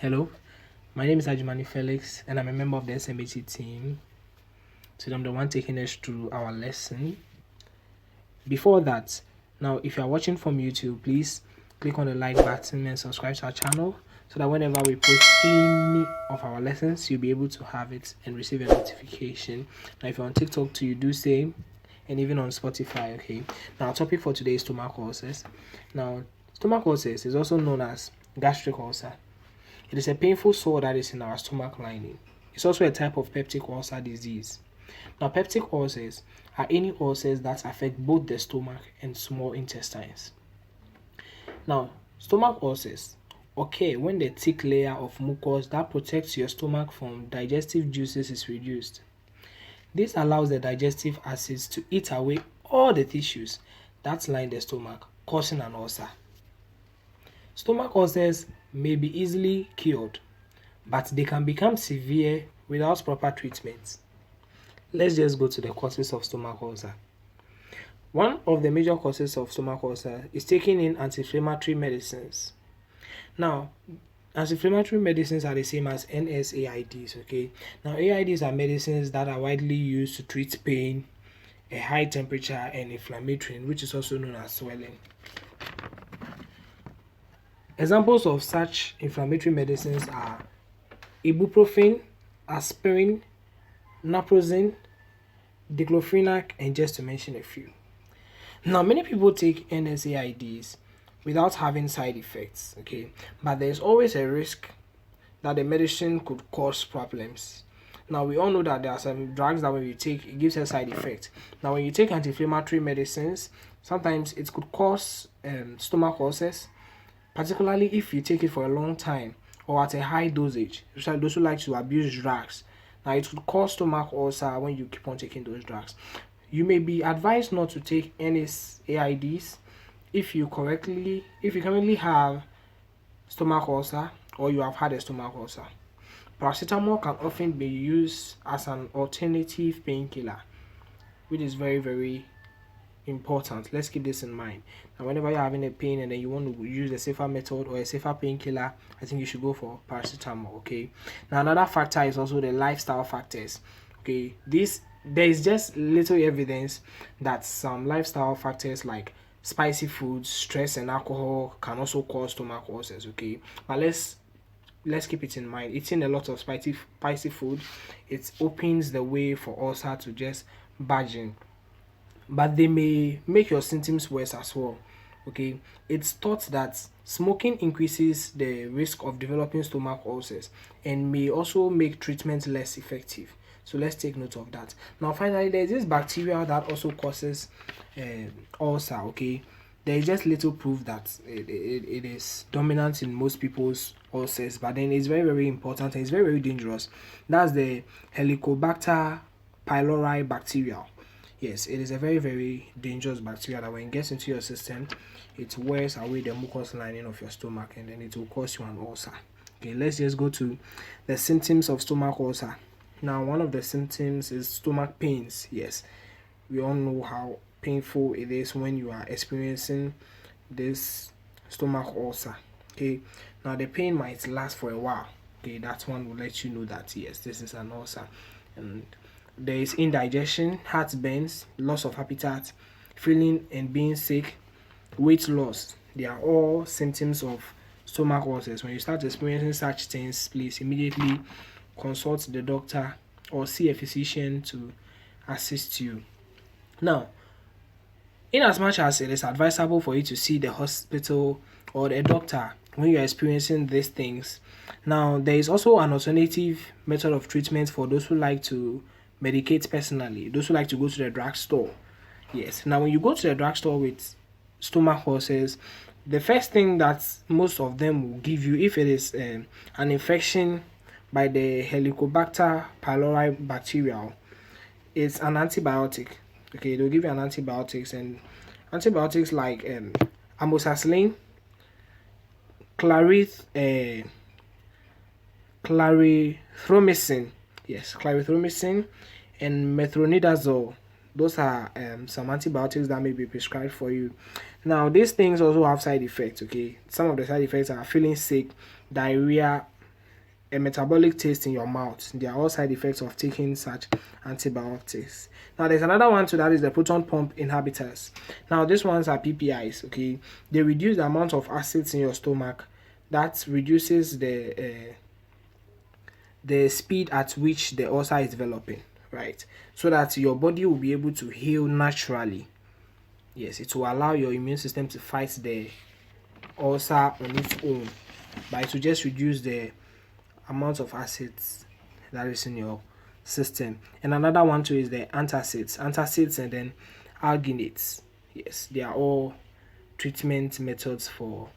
Hello, my name is Ajimani Felix and I'm a member of the SMBT team. Today I'm the one taking us through our lesson. Before that, now if you are watching from YouTube, please click on the like button and subscribe to our channel so that whenever we post any of our lessons, you'll be able to have it and receive a notification. Now if you're on TikTok too, you do same, and even on Spotify. Okay, now our topic for today is stomach ulcers. Now stomach ulcers is also known as gastric ulcer. It is a painful sore that is in our stomach lining. It's also a type of peptic ulcer disease. Now, peptic ulcers are any ulcers that affect both the stomach and small intestines. Now, stomach ulcers occur when the thick layer of mucus that protects your stomach from digestive juices is reduced. This allows the digestive acids to eat away all the tissues that line the stomach, causing an ulcer. Stomach ulcers may be easily cured, but they can become severe without proper treatment. Let's just go to the causes of stomach ulcer. One of the major causes of stomach ulcer is taking in anti-inflammatory medicines. Now, anti-inflammatory medicines are the same as NSAIDs, okay? Now, AIDs are medicines that are widely used to treat pain, a high temperature, and inflammatory, which is also known as swelling. Examples of such inflammatory medicines are ibuprofen, aspirin, naproxen, diclofenac, and just to mention a few. Now, many people take NSAIDs without having side effects, okay? But there's always a risk that the medicine could cause problems. Now, we all know that there are some drugs that when you take, it gives a side effect. Now, when you take anti-inflammatory medicines, sometimes it could cause stomach ulcers, particularly if you take it for a long time or at a high dosage, especially those who like to abuse drugs. Now, it could cause stomach ulcer when you keep on taking those drugs. You may be advised not to take NSAIDs if you currently have stomach ulcer or you have had a stomach ulcer. Paracetamol can often be used as an alternative painkiller, which is very, very important. Let's keep this in mind. Now, whenever you're having a pain and then you want to use a safer method or a safer painkiller, I think you should go for paracetamol. Okay. Now, another factor is also the lifestyle factors. Okay, there is just little evidence that some lifestyle factors like spicy foods, stress, and alcohol can also cause stomach ulcers. Okay, but let's keep it in mind. Eating a lot of spicy food, it opens the way for ulcer to just barge in, but they may make your symptoms worse as well. Okay, it's thought that smoking increases the risk of developing stomach ulcers and may also make treatment less effective. So let's take note of that. Now, finally, there's this bacteria that also causes ulcer. Okay, there is just little proof that it is dominant in most people's ulcers, but then it's very, very important and it's very, very dangerous. That's the Helicobacter pylori bacteria. Yes, it is a very, very dangerous bacteria that when it gets into your system, it wears away the mucous lining of your stomach and then it will cause you an ulcer. Okay, let's just go to the symptoms of stomach ulcer. Now, one of the symptoms is stomach pains. Yes, we all know how painful it is when you are experiencing this stomach ulcer. Okay, now the pain might last for a while. Okay, that one will let you know that yes, this is an ulcer. And there is indigestion, heartburns, loss of appetite, feeling and being sick, weight loss. They are all symptoms of stomach ulcers. When you start experiencing such things, please immediately consult the doctor or see a physician to assist you. Now, in as much as it is advisable for you to see the hospital or the doctor when you are experiencing these things, now there is also an alternative method of treatment for those who like to medicate personally, those who like to go to the drugstore. Yes, now when you go to the drugstore with stomach ulcers, the first thing that most of them will give you, if it is an infection by the Helicobacter pylori bacteria, is an antibiotic. Okay, they'll give you an antibiotics, and antibiotics like amoxicillin, clarithromycin, yes, clarithromycin, and metronidazole. Those are some antibiotics that may be prescribed for you. Now, these things also have side effects. Okay, some of the side effects are feeling sick, diarrhea, a metabolic taste in your mouth. They are all side effects of taking such antibiotics. Now there's another one too, that is the proton pump inhibitors. Now these ones are PPIs. Okay, they reduce the amount of acids in your stomach. That reduces the speed at which the ulcer is developing, right? So that your body will be able to heal naturally. Yes, it will allow your immune system to fight the ulcer on its own, but it will just reduce the amount of acids that is in your system. And another one too is the antacids and then alginates. Yes, they are all treatment methods for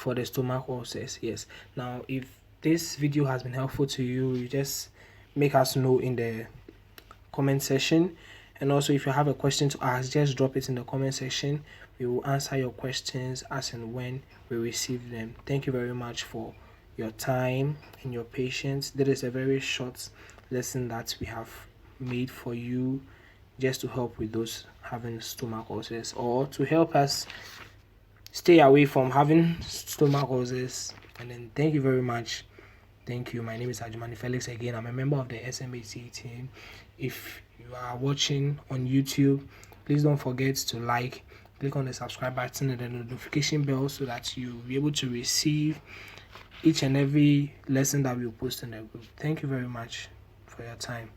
the stomach ulcers. Yes. Now, if this video has been helpful to you, you just make us know in the comment section. And also, if you have a question to ask, just drop it in the comment section. We will answer your questions as and when we receive them. Thank you very much for your time and your patience. That is a very short lesson that we have made for you, just to help with those having stomach ulcers, or to help us stay away from having stomach ulcers. And then thank you very much. Thank you. My name is Ajumani Felix again. I'm a member of the SMAC team. If you are watching on YouTube, please don't forget to click on the subscribe button and the notification bell, so that you'll be able to receive each and every lesson that we post in the group. Thank you very much for your time.